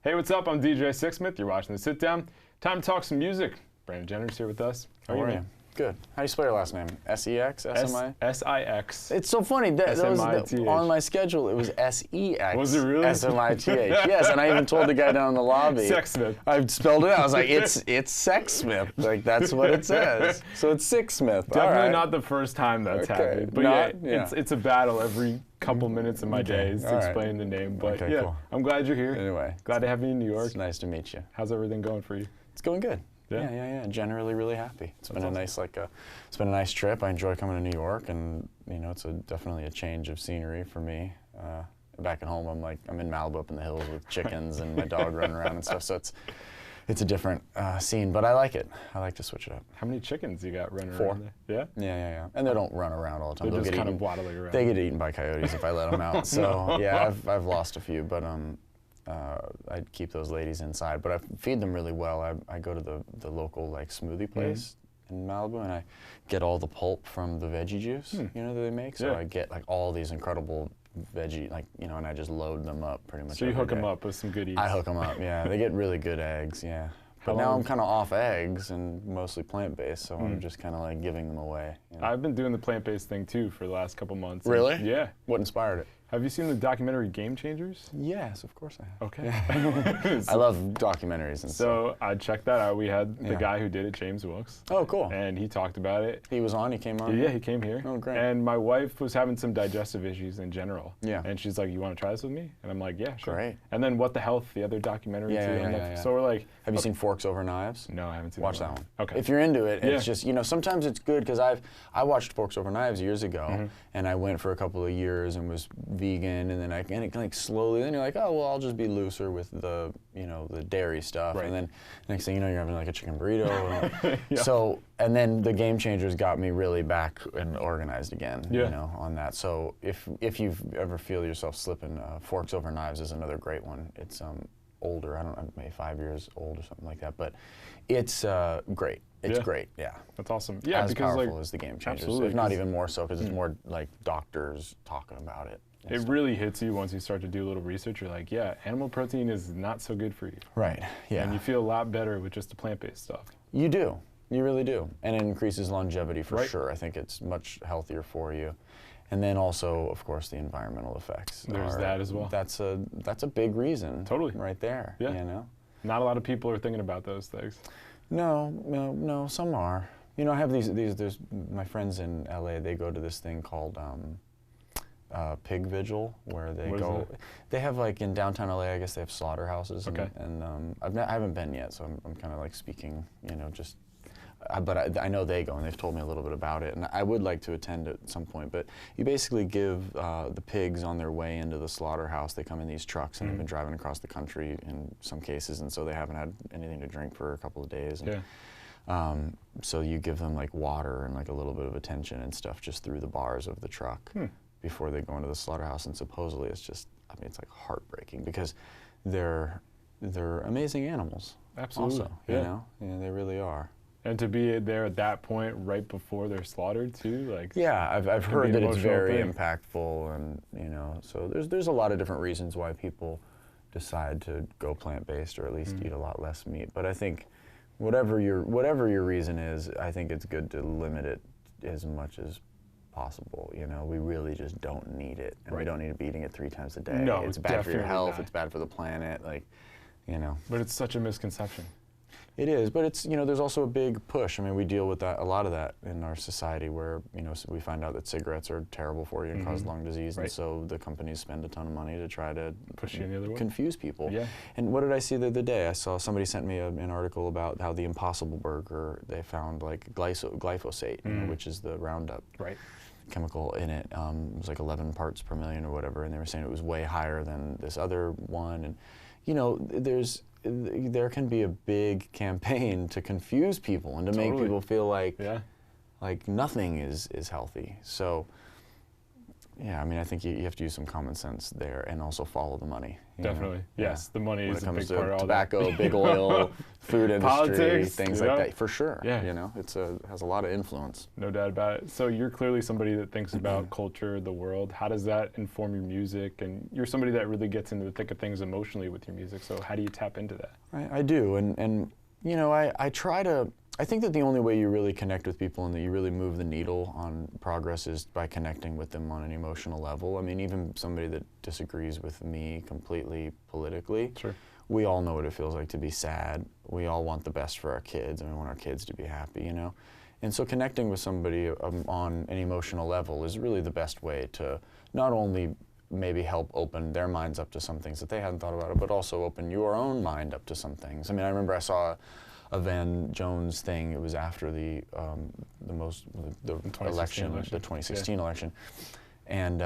Hey, what's up? I'm DJ Sixsmith. You're watching The Sit Down. Time to talk some music. Brandon Jenner's here with us. How are you? Good. How do you spell your last name? S-E-X? S-M-I? S-I-X. It's so funny. That was on my schedule. It was S-E-X. Was it really? S-M-I-T-H. Yes, and I even told the guy down in the lobby. Sexsmith. I spelled it out. I was like, it's Sexsmith. Like, that's what it says. So it's Sixsmith. Definitely not the first time that's happened. But yeah. It's a battle every couple minutes of my days to explain the name. But cool. I'm glad you're here. Anyway. Glad to have you in New York. It's nice to meet you. How's everything going for you? It's going good. Yeah. Generally, really happy. It's been a nice, it's been a nice trip. I enjoy coming to New York, and it's definitely a change of scenery for me. Back at home, I'm in Malibu up in the hills with chickens and my dog running around and stuff. So it's a different scene, but I like it. I like to switch it up. How many chickens you got running 4. around there? Yeah? Yeah. And they don't run around all the time. They're just kind of waddling around. They get eaten by coyotes if I let them out. So yeah, I've lost a few, but I keep those ladies inside, but I feed them really well. I go to the local smoothie place in Malibu, and I get all the pulp from the veggie juice, that they make. So I get all these incredible veggie, and I just load them up pretty much. So you hook them up with some good eats. I hook them up, yeah. They get really good eggs, yeah. But now I'm kind of off eggs and mostly plant-based, so I'm just kind of giving them away. I've been doing the plant-based thing too for the last couple months. Really? Yeah. What inspired it? Have you seen the documentary Game Changers? Yes, of course I have. Okay. I love documentaries and stuff. So I checked that out. We had the guy who did it, James Wilkes. Oh, cool. And he talked about it. He was on? He came on? Yeah, he came here. Oh, great. And my wife was having some digestive issues in general. Yeah. And she's like, you want to try this with me? And I'm like, yeah, sure. Great. And then What the Health, the other documentary too. Yeah. So we're like... Have you seen Forks Over Knives? No, I haven't seen Watch that one. Okay. If you're into it, it's just, sometimes it's good, because I watched Forks Over Knives years ago, and I went for a couple of years and was vegan, and then slowly, then you're like, oh, well, I'll just be looser with the, the dairy stuff. Right. And then next thing you know, you're having a chicken burrito. So, and then the Game Changers got me really back and organized again, on that. So if you ever feel yourself slipping, Forks Over Knives is another great one. It's older, I don't know, maybe 5 years old or something like that, but it's great. It's great, yeah. That's awesome. Yeah, as because powerful as the Game Changers, absolutely, if not even more so, because it's more like doctors talking about it. It really hits you once you start to do a little research. You're like, yeah, animal protein is not so good for you. Right, yeah. And you feel a lot better with just the plant-based stuff. You do. You really do. And it increases longevity for sure. I think it's much healthier for you. And then also, of course, the environmental effects. There's that as well. That's a big reason. Totally. Right there. Yeah. Not a lot of people are thinking about those things. No, some are. I have there's my friends in LA, they go to this thing called Pig Vigil, where they go. They have in downtown LA, I guess they have slaughterhouses. Okay. And I haven't been yet, so I'm kind of speaking, just. But I know they go, and they've told me a little bit about it, and I would like to attend at some point. But you basically give the pigs on their way into the slaughterhouse. They come in these trucks, and they've been driving across the country in some cases, and so they haven't had anything to drink for a couple of days. And, so you give them water and a little bit of attention and stuff just through the bars of the truck before they go into the slaughterhouse. And supposedly it's just, it's heartbreaking, because they're amazing animals. Absolutely. Also, they really are. And to be there at that point right before they're slaughtered too, yeah, I've heard that it's very impactful, and so there's a lot of different reasons why people decide to go plant-based, or at least eat a lot less meat. But I think whatever your reason is, I think it's good to limit it as much as possible. We really just don't need it, and we don't need to be eating it 3 times a day. No, it's bad for your health. It's bad for the planet. But it's such a misconception. It is, but it's, there's also a big push. We deal with a lot of that in our society, where, so we find out that cigarettes are terrible for you and cause lung disease, and so the companies spend a ton of money to try to push you in the other way. Confuse people. Yeah. And what did I see the other day? I saw somebody sent me an article about how the Impossible Burger, they found glyphosate, which is the Roundup chemical in it. It was 11 parts per million or whatever, and they were saying it was way higher than this other one. And, there can be a big campaign to confuse people and to make people feel like nothing is healthy. So Yeah, I mean, I think you have to use some common sense there and also follow the money. Definitely. Yes, the money when is it a comes big to part of all tobacco, that. big oil, food industry, Politics, things you like know? that, for sure. Yeah. You know, it has a lot of influence. No doubt about it. So you're clearly somebody that thinks about culture, the world. How does that inform your music? And you're somebody that really gets into the thick of things emotionally with your music. So how do you tap into that? I do, and you know, I try to. I think that the only way you really connect with people and that you really move the needle on progress is by connecting with them on an emotional level. I mean, even somebody that disagrees with me completely politically, Sure. we all know what it feels like to be sad. We all want the best for our kids, and we want our kids to be happy, you know? And so connecting with somebody on an emotional level is really the best way to not only maybe help open their minds up to some things that they hadn't thought about, but also open your own mind up to some things. I mean, I remember I saw a Van Jones thing. It was after the election, the 2016 election, and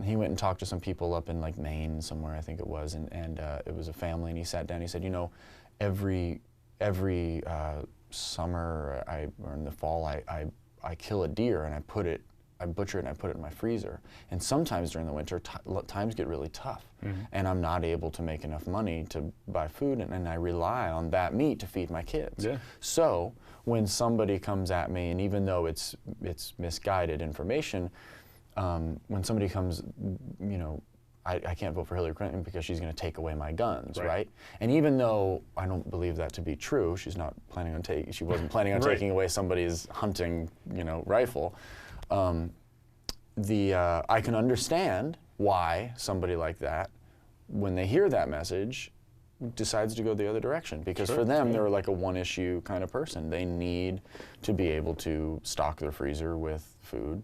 he went and talked to some people up in like Maine somewhere, I think it was, and it was a family, and he sat down. He said, you know, every summer or in the fall, I kill a deer and I butcher it and I put it in my freezer. And sometimes during the winter, times get really tough, and I'm not able to make enough money to buy food, and I rely on that meat to feed my kids. Yeah. So when somebody comes at me, and even though it's misguided information, when somebody comes, you know, I can't vote for Hillary Clinton because she's going to take away my guns, right? And even though I don't believe that to be true, she wasn't planning on taking away somebody's hunting, you know, rifle. I can understand why somebody like that, when they hear that message, decides to go the other direction, because for them, they're like a one-issue kind of person. They need to be able to stock their freezer with food.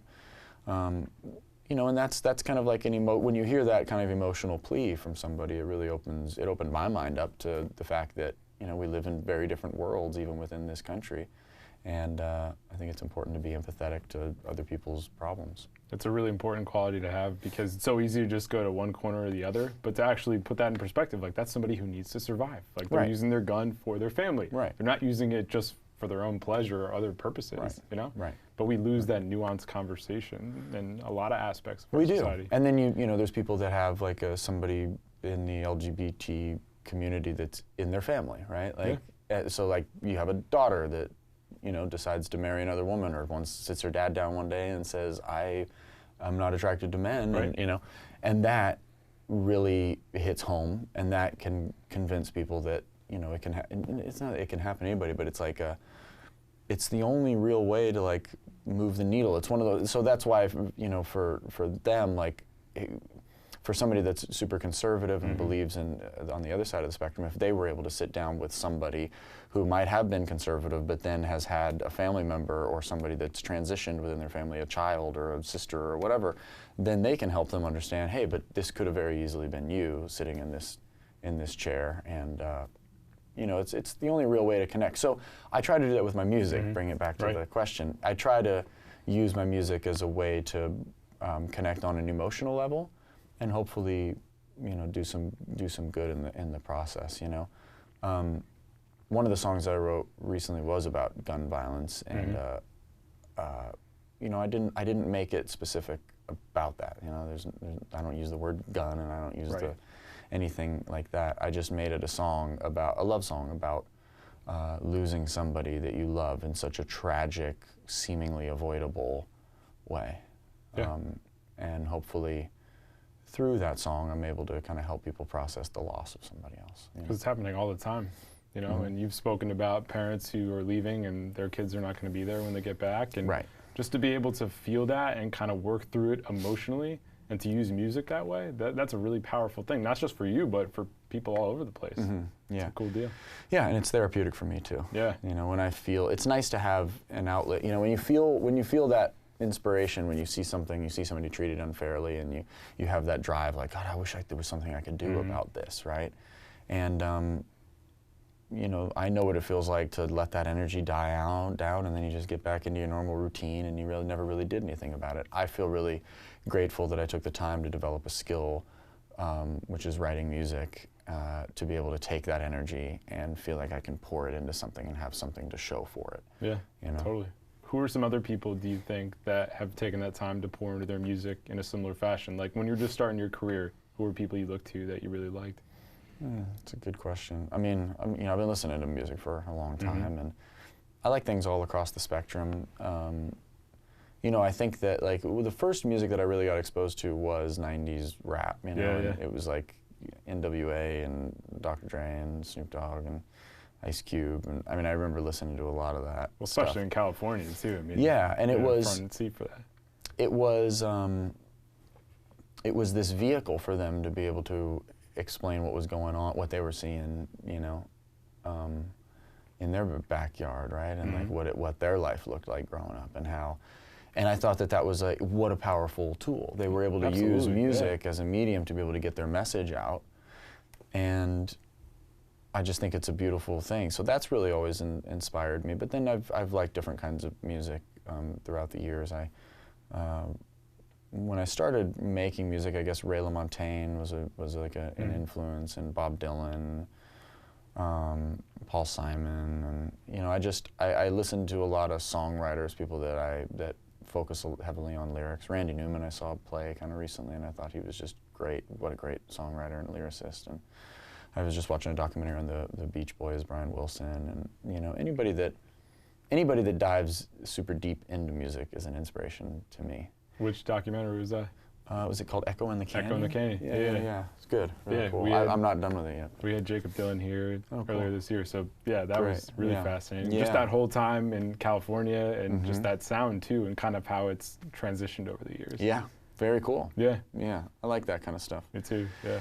You know, and that's kind of like when you hear that kind of emotional plea from somebody, it really opened my mind up to the fact that, you know, we live in very different worlds even within this country. And I think it's important to be empathetic to other people's problems. It's a really important quality to have, because it's so easy to just go to one corner or the other, but to actually put that in perspective, like that's somebody who needs to survive. Like they're using their gun for their family. They're not using it just for their own pleasure or other purposes, you know? But we lose that nuanced conversation in a lot of aspects of our society. And then you know, there's people that have like somebody in the LGBT community that's in their family, right? Like, so like you have a daughter that, you know, decides to marry another woman, or once sits her dad down one day and says, I'm not attracted to men, and, you know, and that really hits home, and that can convince people that, you know, it can it can happen to anybody, but it's like it's the only real way to like move the needle. It's one of those, so that's why, you know, for them, like, for somebody that's super conservative and believes in on the other side of the spectrum, if they were able to sit down with somebody who might have been conservative but then has had a family member or somebody that's transitioned within their family, a child or a sister or whatever, then they can help them understand, hey, but this could have very easily been you sitting in this chair, and you know, it's the only real way to connect. So I try to do that with my music. Bring it back to the question. I try to use my music as a way to connect on an emotional level, and hopefully, you know, do some good in the process. You know, one of the songs that I wrote recently was about gun violence, and you know, I didn't make it specific about that. You know, I don't use the word gun, and I don't use anything like that. I just made it a love song about losing somebody that you love in such a tragic, seemingly avoidable way, and hopefully, through that song, I'm able to kind of help people process the loss of somebody else. Because it's happening all the time, you know, and you've spoken about parents who are leaving and their kids are not going to be there when they get back. And just to be able to feel that and kind of work through it emotionally and to use music that way, that's a really powerful thing, not just for you, but for people all over the place. It's a cool deal. Yeah, and it's therapeutic for me too. Yeah. You know, when I feel, it's nice to have an outlet. You know, when you feel that inspiration, when you see somebody treated unfairly, and you have that drive, like, God, I wish there was something I could do about this, right? And you know, I know what it feels like to let that energy die down, and then you just get back into your normal routine, and you really never really did anything about it. I feel really grateful that I took the time to develop a skill, which is writing music, to be able to take that energy and feel like I can pour it into something and have something to show for it. Yeah, you know? Totally. Who are some other people, do you think, that have taken that time to pour into their music in a similar fashion? Like when you're just starting your career, who are people you look to that you really liked? That's a good question. I mean, you know, I've been listening to music for a long time, and I like things all across the spectrum. You know, I think that like the first music that I really got exposed to was '90s rap. You know, and it was like NWA and Dr. Dre and Snoop Dogg and Ice Cube, and I mean, I remember listening to a lot of that. Well, especially in California too. I mean, yeah, and it was front and seat for that. It was this vehicle for them to be able to explain what was going on, what they were seeing, you know, in their backyard, right, and like what their life looked like growing up, and how. And I thought that was like, what a powerful tool. They were able to use music as a medium to be able to get their message out, and I just think it's a beautiful thing. So that's really always inspired me. But then I've liked different kinds of music throughout the years. When I started making music, I guess Ray LaMontagne was like an influence, and Bob Dylan, Paul Simon, and you know, I listened to a lot of songwriters, people that focus heavily on lyrics. Randy Newman I saw play kind of recently, and I thought he was just great. What a great songwriter and lyricist. And I was just watching a documentary on the Beach Boys, Brian Wilson, and you know, anybody that dives super deep into music is an inspiration to me. Which documentary was that? Was it called Echo in the Canyon? Echo in the Canyon. Yeah. It's good. Really cool. I'm not done with it yet. We had Jacob Dylan here earlier this year, so yeah, that was really fascinating. Yeah. Just that whole time in California, and just that sound too, and kind of how it's transitioned over the years. Yeah, very cool. Yeah. I like that kind of stuff. Me too. Yeah.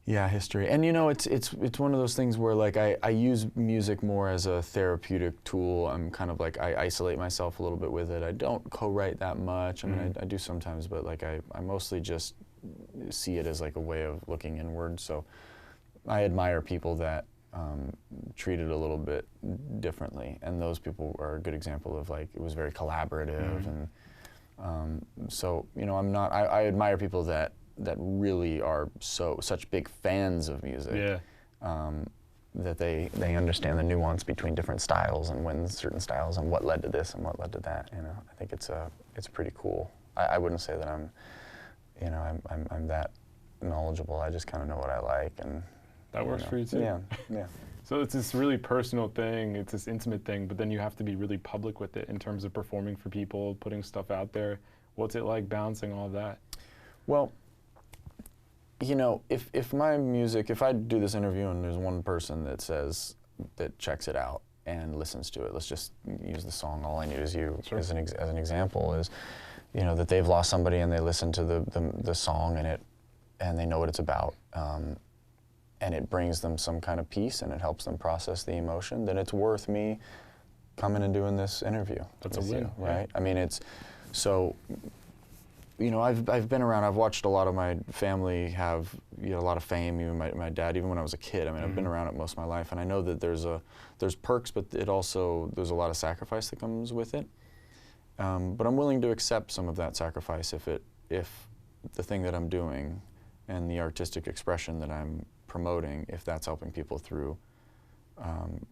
Yeah, history. And you know, it's one of those things where like I use music more as a therapeutic tool. I'm kind of like, I isolate myself a little bit with it. I don't co-write that much. I mean, I do sometimes, but like I mostly just see it as like a way of looking inward. So I admire people that treat it a little bit differently. And those people are a good example of like, it was very collaborative. And so, you know, I admire people that really are such big fans of music, that they understand the nuance between different styles and when certain styles and what led to this and what led to that. You know, I think it's pretty cool. I wouldn't say that I'm that knowledgeable. I just kind of know what I like, and that works for you too. Yeah. So it's this really personal thing. It's this intimate thing, but then you have to be really public with it in terms of performing for people, putting stuff out there. What's it like balancing all of that? Well, you know, if my music, if I do this interview and there's one person that checks it out and listens to it, let's just use the song "All I Need Is You" as an example, is, you know, that they've lost somebody and they listen to the song and they know what it's about, and it brings them some kind of peace and it helps them process the emotion, then it's worth me coming and doing this interview. That's a win, right? I mean, it's so. You know, I've been around. I've watched a lot of my family have, you know, a lot of fame. Even my dad, even when I was a kid. I mean, I've been around it most of my life, and I know that there's perks, but there's a lot of sacrifice that comes with it. But I'm willing to accept some of that sacrifice if the thing that I'm doing and the artistic expression that I'm promoting, if that's helping people through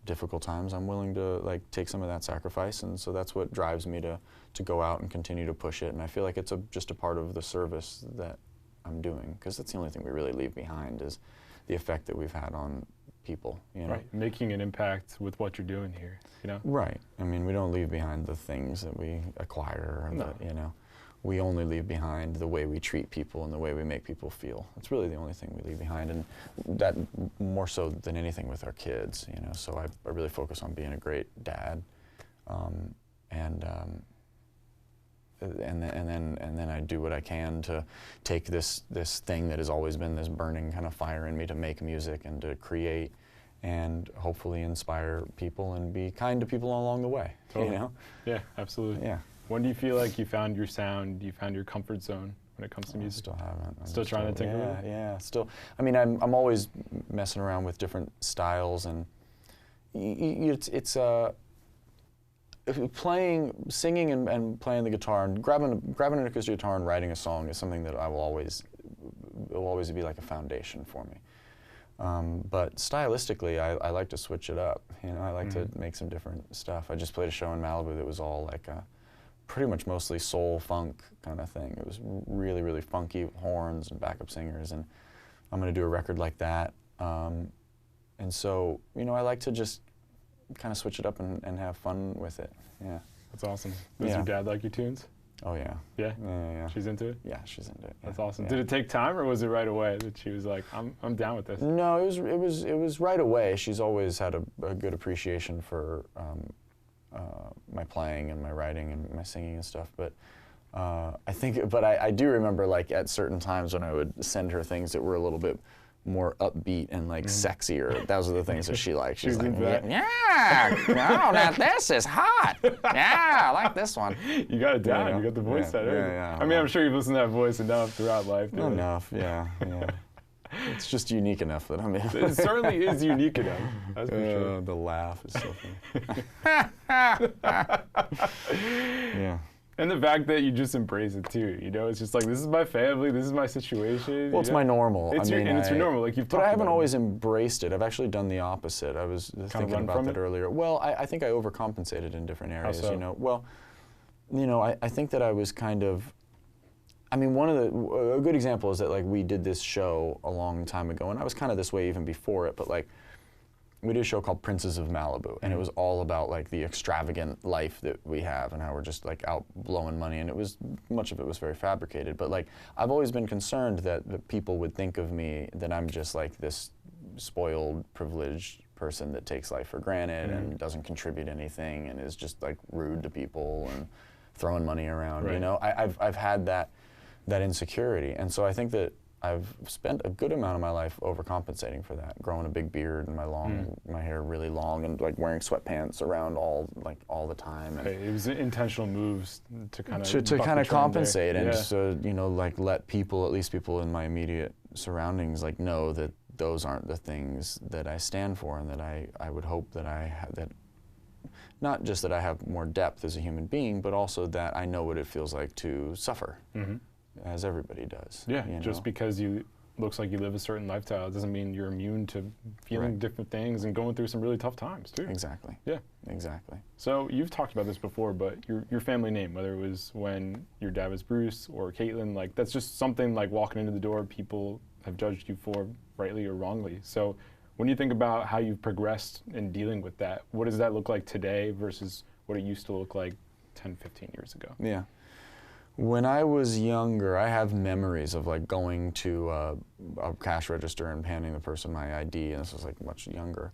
difficult times, I'm willing to like take some of that sacrifice, and so that's what drives me to go out and continue to push it. And I feel like it's just a part of the service that I'm doing, because that's the only thing we really leave behind is the effect that we've had on people. You know? Right, making an impact with what you're doing here. You know. Right. I mean, we don't leave behind the things that we acquire, or you know. We only leave behind the way we treat people and the way we make people feel. That's really the only thing we leave behind, and that more so than anything with our kids, you know. So I really focus on being a great dad, and then I do what I can to take this thing that has always been this burning kind of fire in me to make music and to create, and hopefully inspire people and be kind to people along the way. Totally. You know? Yeah, absolutely. Yeah. When do you feel like you found your sound, you found your comfort zone when it comes to music? Still haven't. I'm still trying to tinker with it? Yeah, still. I mean, I'm always messing around with different styles, and it's singing and playing the guitar and grabbing an acoustic guitar and writing a song is something that will always be like a foundation for me. But stylistically, I like to switch it up. You know, I like to make some different stuff. I just played a show in Malibu that was all like pretty much mostly soul funk kind of thing. It was really, really funky horns and backup singers, and I'm going to do a record like that. And so, you know, I like to just kind of switch it up and have fun with it. Yeah. That's awesome. Does your dad like your tunes? Oh yeah. Yeah? Yeah. She's into it? Yeah, she's into it. Yeah. That's awesome. Yeah. Did it take time, or was it right away that she was like, I'm down with this? No, it was right away. She's always had a good appreciation for my playing and my writing and my singing and stuff. But I do remember, like, at certain times when I would send her things that were a little bit more upbeat and like sexier. Those are the things that she liked. She's like, yeah, no, now this is hot. Yeah, I like this one. You got it down. You got the voice set. Yeah. I mean, I'm sure you've listened to that voice enough throughout life. Enough, yeah. It's just unique enough that I'm able. It certainly is unique enough. That's for sure. The laugh is so funny. Yeah. And the fact that you just embrace it too, you know, it's just like, this is my family, this is my situation. Well, it's my normal. It's your normal, like you've talked about. But I haven't always embraced it. I've actually done the opposite. I was thinking about that earlier. Well, I think I overcompensated in different areas. How so? You know, well, you know, I think that I was kind of. I mean, a good example is that, like, we did this show a long time ago, and I was kind of this way even before it, but like, we did a show called Princes of Malibu, and it was all about, like, the extravagant life that we have and how we're just, like, out blowing money, and much of it was very fabricated. But, like, I've always been concerned that people would think of me that I'm just, like, this spoiled, privileged person that takes life for granted and doesn't contribute anything and is just, like, rude to people and throwing money around, you know? I've had that insecurity, and so I think that I've spent a good amount of my life overcompensating for that, growing a big beard and my hair really long, and like wearing sweatpants around all the time. And it was intentional moves to kind of compensate, and so, you know, like, let people, at least people in my immediate surroundings, like, know that those aren't the things that I stand for, and that I would hope that that not just that I have more depth as a human being, but also that I know what it feels like to suffer. As everybody does. Yeah, you know? Just because looks like you live a certain lifestyle, it doesn't mean you're immune to feeling different things and going through some really tough times too. Exactly. Yeah. Exactly. So you've talked about this before, but your family name, whether it was when your dad was Bruce or Caitlyn, like, that's just something, like, walking into the door people have judged you for, rightly or wrongly. So when you think about how you've progressed in dealing with that, what does that look like today versus what it used to look like 10, 15 years ago? Yeah. When I was younger, I have memories of, like, going to a cash register and handing the person my ID, and this was, like, much younger,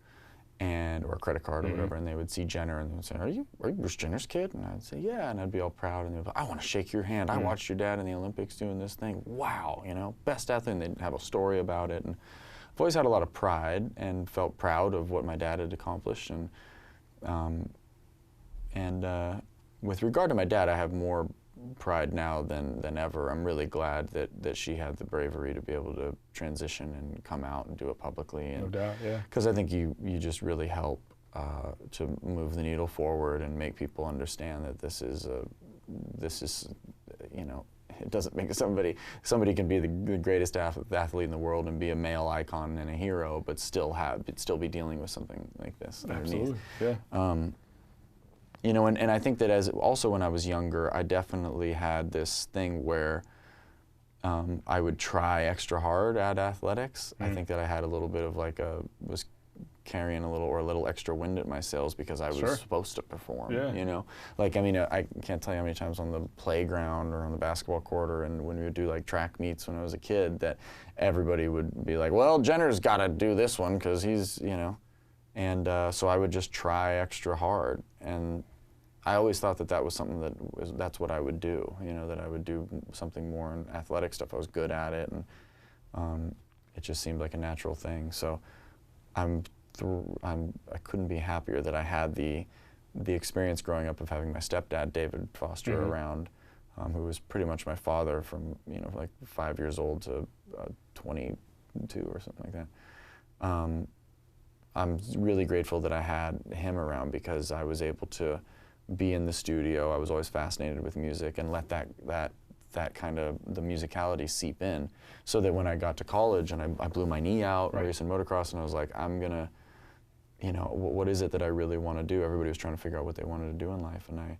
or a credit card or whatever, and they would see Jenner and they would say, are you Bruce Jenner's kid? And I'd say, yeah, and I'd be all proud, and they'd be like, I want to shake your hand. I watched your dad in the Olympics doing this thing. Wow, you know, best athlete, and they'd have a story about it. And I've always had a lot of pride and felt proud of what my dad had accomplished, and with regard to my dad, I have more pride now than ever. I'm really glad that she had the bravery to be able to transition and come out and do it publicly. And, no doubt, yeah. Because I think you just really help to move the needle forward and make people understand that this is you know, it doesn't make somebody can be the greatest athlete in the world and be a male icon and a hero, but still be dealing with something like this underneath. Absolutely, yeah. You know, and I think that also when I was younger, I definitely had this thing where I would try extra hard at athletics. I think that I had a little bit of, like, was carrying a little extra wind at my sails because I was supposed to perform, you know? Like, I mean, I can't tell you how many times on the playground or on the basketball court and when we would do, like, track meets when I was a kid, that everybody would be like, well, Jenner's got to do this one because he's, you know? And so I would just try extra hard, and I always thought that was something that's what I would do, you know, that I would do something more in athletic stuff. I was good at it, and it just seemed like a natural thing. So I couldn't be happier that I had the experience growing up of having my stepdad, David Foster, around, who was pretty much my father from, you know, like 5 years old to 22 or something like that. I'm really grateful that I had him around because I was able to be in the studio. I was always fascinated with music and let that kind of the musicality seep in, so that when I got to college and I blew my knee out racing motocross, and I was like, I'm gonna, you know, what is it that I really want to do? Everybody was trying to figure out what they wanted to do in life, and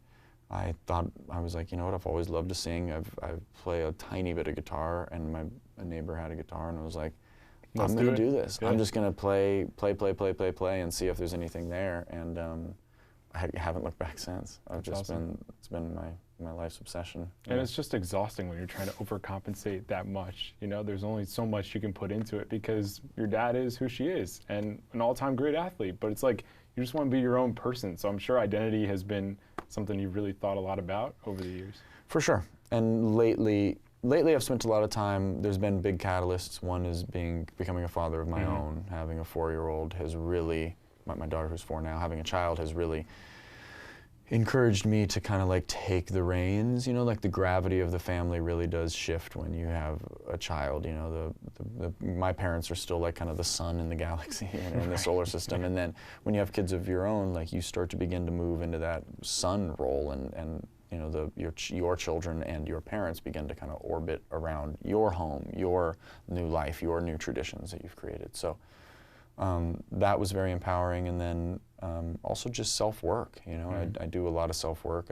I thought, I was like, you know what, I've always loved to sing. I play a tiny bit of guitar, and a neighbor had a guitar, and I was like, I'm going to do this. Yeah. I'm just going to play, and see if there's anything there. And I haven't looked back since. It's been my life's obsession. And it's just exhausting when you're trying to overcompensate that much. You know, there's only so much you can put into it because your dad is who she is and an all-time great athlete. But it's like you just want to be your own person. So I'm sure identity has been something you've really thought a lot about over the years. For sure. And lately I've spent a lot of time, there's been big catalysts. One is becoming a father of my own. Having a 4-year-old has really, my daughter who's 4 now, having a child has really encouraged me to kind of like take the reins. You know, like the gravity of the family really does shift when you have a child. You know, my parents are still like kind of the sun in the galaxy and in the solar system. And then when you have kids of your own, like you start to begin to move into that sun role, and you know, your children and your parents begin to kind of orbit around your home, your new life, your new traditions that you've created. So that was very empowering. And then also just self-work. You know, I do a lot of self-work.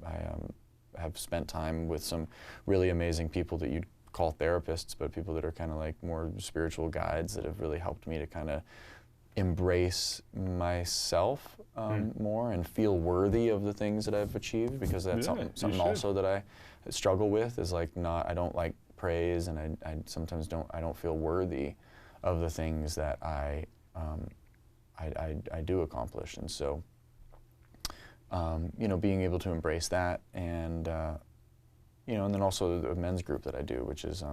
I have spent time with some really amazing people that you'd call therapists, but people that are kind of like more spiritual guides that have really helped me to kind of embrace myself more and feel worthy of the things that I've achieved, because that's something also that I struggle with, is like I don't like praise, and I sometimes don't feel worthy of the things that I do accomplish. And so you know, being able to embrace that, and you know, and then also the men's group that I do, which has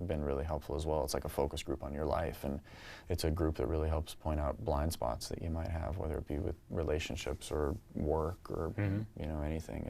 been really helpful as well. It's like a focus group on your life, and it's a group that really helps point out blind spots that you might have, whether it be with relationships or work or you know, anything.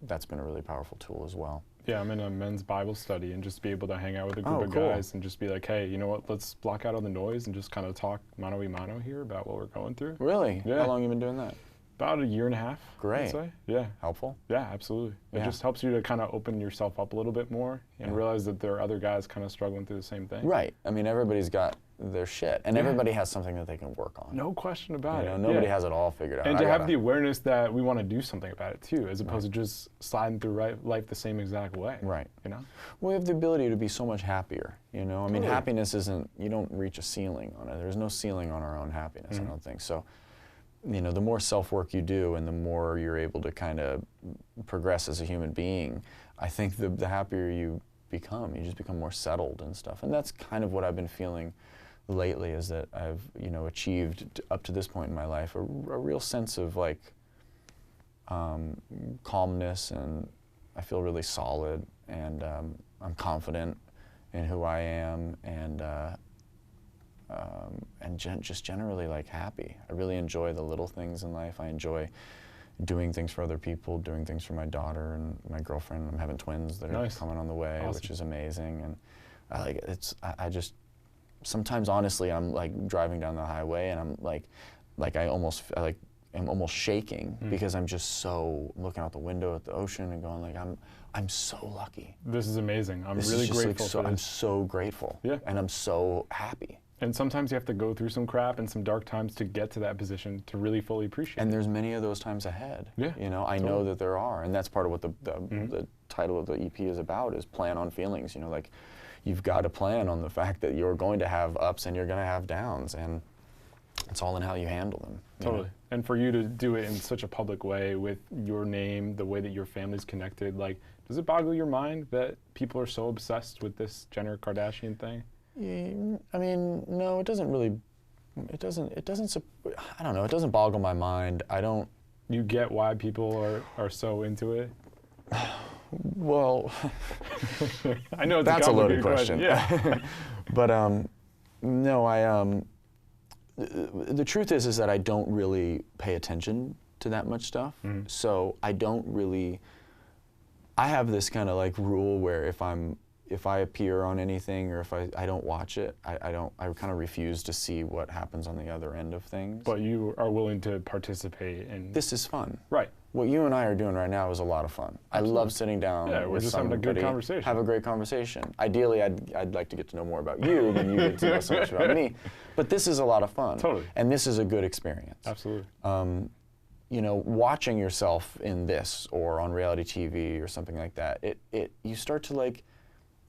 That's been a really powerful tool as well. Yeah, I'm in a men's Bible study, and just be able to hang out with a group of guys and just be like, hey, you know what, let's block out all the noise and just kind of talk mano a mano here about what we're going through. Really? Yeah. How long have you been doing that? About 1.5 years. Great. I'd say. Yeah. Helpful? Yeah, absolutely. It just helps you to kind of open yourself up a little bit more and realize that there are other guys kind of struggling through the same thing. Right. I mean, everybody's got their shit, and everybody has something that they can work on. No question about it. Nobody has it all figured out. And to have the awareness that we want to do something about it too, as opposed to just sliding through life the same exact way. Right. You know? We have the ability to be so much happier, you know? I mean, happiness isn't, you don't reach a ceiling on it. There's no ceiling on our own happiness, I don't think. So, you know, the more self-work you do and the more you're able to kind of progress as a human being, I think the happier you become. You just become more settled and stuff. And that's kind of what I've been feeling lately, is that I've, you know, achieved up to this point in my life a real sense of like calmness, and I feel really solid, and I'm confident in who I am, and just generally like happy. I really enjoy the little things in life. I enjoy doing things for other people, doing things for my daughter and my girlfriend. I'm having twins that are coming on the way, which is amazing. And I like it. I just, sometimes honestly, I'm like driving down the highway and I'm I'm almost shaking because I'm just so looking out the window at the ocean and going like, I'm so lucky. This is amazing. I'm really grateful. I'm so grateful. Yeah. And I'm so happy. And sometimes you have to go through some crap and some dark times to get to that position to really fully appreciate it. And there's many of those times ahead. Yeah. You know, I know that there are, and that's part of what the title of the EP is about, is plan on feelings. You know, like you've got to plan on the fact that you're going to have ups and you're going to have downs, and it's all in how you handle them. Totally. Know? And for you to do it in such a public way with your name, the way that your family's connected, like, does it boggle your mind that people are so obsessed with this Jenner Kardashian thing? I mean, no, it doesn't really, I don't know, it doesn't boggle my mind. I don't. You get why people are so into it? Well, I know it's that's a loaded question. Yeah. But no, the truth is that I don't really pay attention to that much stuff. So I don't really, I have this kind of like rule where if I appear on anything, or if I don't watch it, I kind of refuse to see what happens on the other end of things. But you are willing to participate, and this is fun. Right. What you and I are doing right now is a lot of fun. Absolutely. I love sitting down with just somebody, having a good conversation. Have a great conversation. Ideally, I'd like to get to know more about you than you get to know so much about me. But this is a lot of fun. Totally. And this is a good experience. Absolutely. you know, watching yourself in this or on reality TV or something like that, you start to like,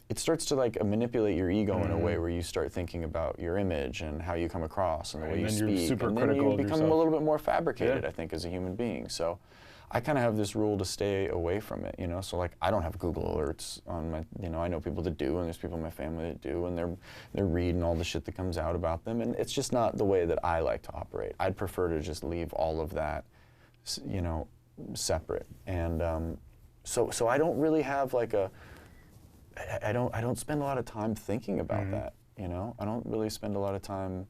it starts to like manipulate your ego in a way where you start thinking about your image and how you come across and the way you speak. You're super and then critical you become of yourself. a little bit more fabricated, I think, as a human being. So I kind of have this rule to stay away from it, you know. So like, I don't have Google alerts on my, you know, I know people that do, and there's people in my family that do, and they're reading all the shit that comes out about them, and it's just not the way that I like to operate. I'd prefer to just leave all of that, you know, separate. And so I don't really have like I don't spend a lot of time thinking about that, you know. I don't really spend a lot of time,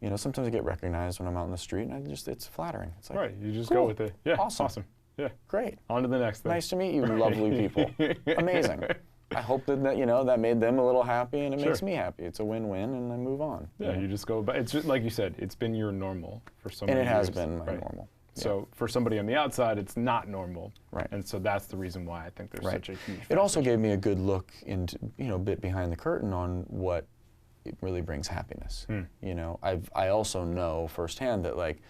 you know. Sometimes I get recognized when I'm out in the street, and it's flattering. It's like, right, you just cool. go with it. Yeah, awesome. Yeah, great. On to the next thing. Nice to meet you, lovely people. Amazing. I hope that, you know, that made them a little happy, and it makes me happy. It's a win-win, and I move on. Yeah, you just go. But it's just, like you said, it's been your normal for so many years. And it has been my normal. So for somebody on the outside, it's not normal. Right. And so that's the reason why I think there's such a huge It also gave me a good look into, you know, a bit behind the curtain on what it really brings happiness. You know, I also know firsthand that, like,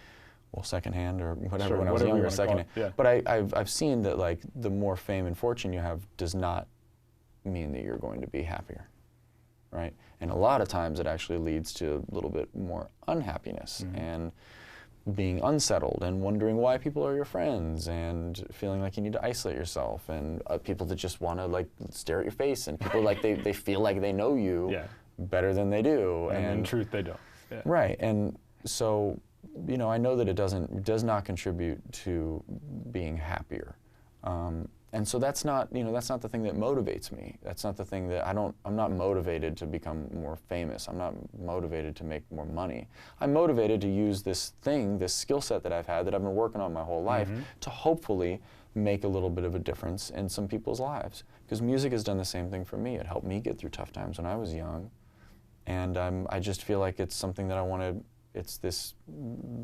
well, secondhand or whatever, when I was younger, secondhand. But I've seen that, like, the more fame and fortune you have does not mean that you're going to be happier, right? And a lot of times it actually leads to a little bit more unhappiness and being unsettled and wondering why people are your friends and feeling like you need to isolate yourself, and people that just want to like stare at your face, and people like they feel like they know you better than they do, and in truth they don't. Right. And so, you know, I know that it does not contribute to being happier. And so that's not, you know, that's not the thing that motivates me. That's not the thing that I'm not motivated to become more famous. I'm not motivated to make more money. I'm motivated to use this thing, this skill set that I've had, that I've been working on my whole life, to hopefully make a little bit of a difference in some people's lives. Because music has done the same thing for me. It helped me get through tough times when I was young. And I just feel like it's something that I want to, it's this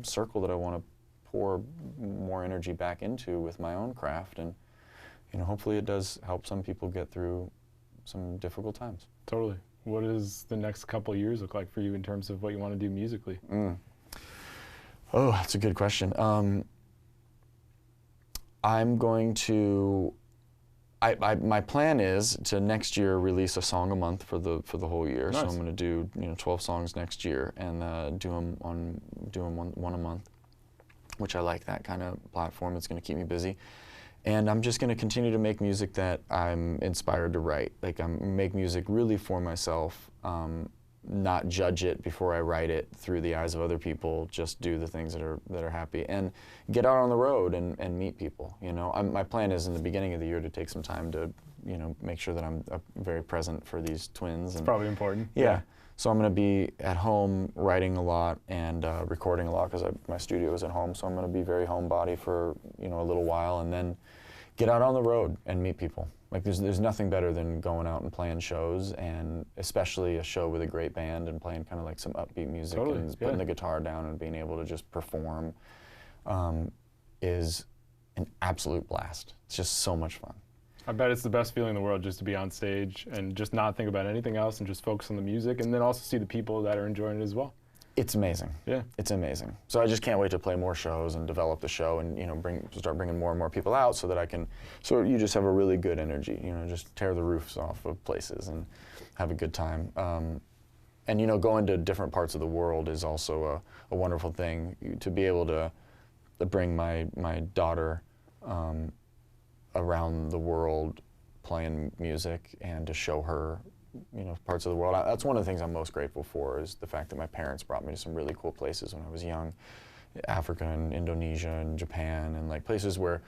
circle that I want to pour more energy back into with my own craft. And you know, hopefully it does help some people get through some difficult times. Totally. What does the next couple of years look like for you in terms of what you want to do musically? Oh, that's a good question. I'm going to, my plan is to next year release a song a month for the whole year. Nice. So I'm going to do, you know, 12 songs next year, and do them one a month, which I like that kind of platform. It's going to keep me busy. And I'm just going to continue to make music that I'm inspired to write. Like, make music really for myself, not judge it before I write it through the eyes of other people. Just do the things that are happy, and get out on the road and meet people. You know, my plan is in the beginning of the year to take some time to, you know, make sure that I'm very present for these twins. It's probably important. Yeah. So I'm going to be at home writing a lot and recording a lot, because my studio is at home. So I'm going to be very homebody for, you know, a little while, and then get out on the road and meet people. Like, there's nothing better than going out and playing shows, and especially a show with a great band and playing kind of like some upbeat music and putting the guitar down and being able to just perform is an absolute blast. It's just so much fun. I bet it's the best feeling in the world just to be on stage and just not think about anything else and just focus on the music, and then also see the people that are enjoying it as well. It's amazing. Yeah. It's amazing. So I just can't wait to play more shows and develop the show, and, you know, start bringing more and more people out, so that I can, so you just have a really good energy, you know, just tear the roofs off of places and have a good time. And, you know, going to different parts of the world is also a wonderful thing. To be able to bring my daughter around the world playing music, and to show her, you know, parts of the world. That's one of the things I'm most grateful for, is the fact that my parents brought me to some really cool places when I was young. Africa and Indonesia and Japan, and like places where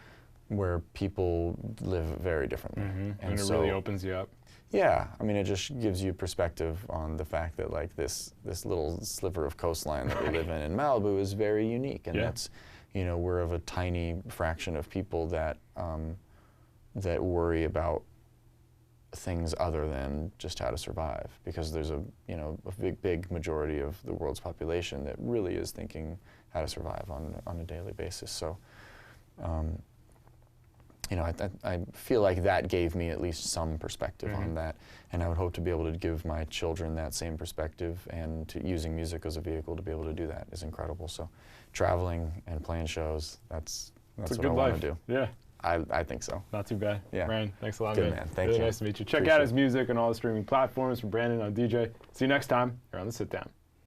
people live very differently. And it really opens you up. Yeah, I mean, it just gives you perspective on the fact that, like, this little sliver of coastline that we live in Malibu is very unique, and that's, you know, we're of a tiny fraction of people that that worry about things other than just how to survive, because there's a big majority of the world's population that really is thinking how to survive on a daily basis. So you know, I feel like that gave me at least some perspective on that, and I would hope to be able to give my children that same perspective, and using music as a vehicle to be able to do that is incredible. So traveling and playing shows, that's what I want to do. Yeah. I think so. Not too bad. Yeah. Ryan, thanks a lot, Good, man. Thank you. Really nice to meet you. Check out his music on all the streaming platforms from Brandon on DJ. See you next time here on The Sit Down.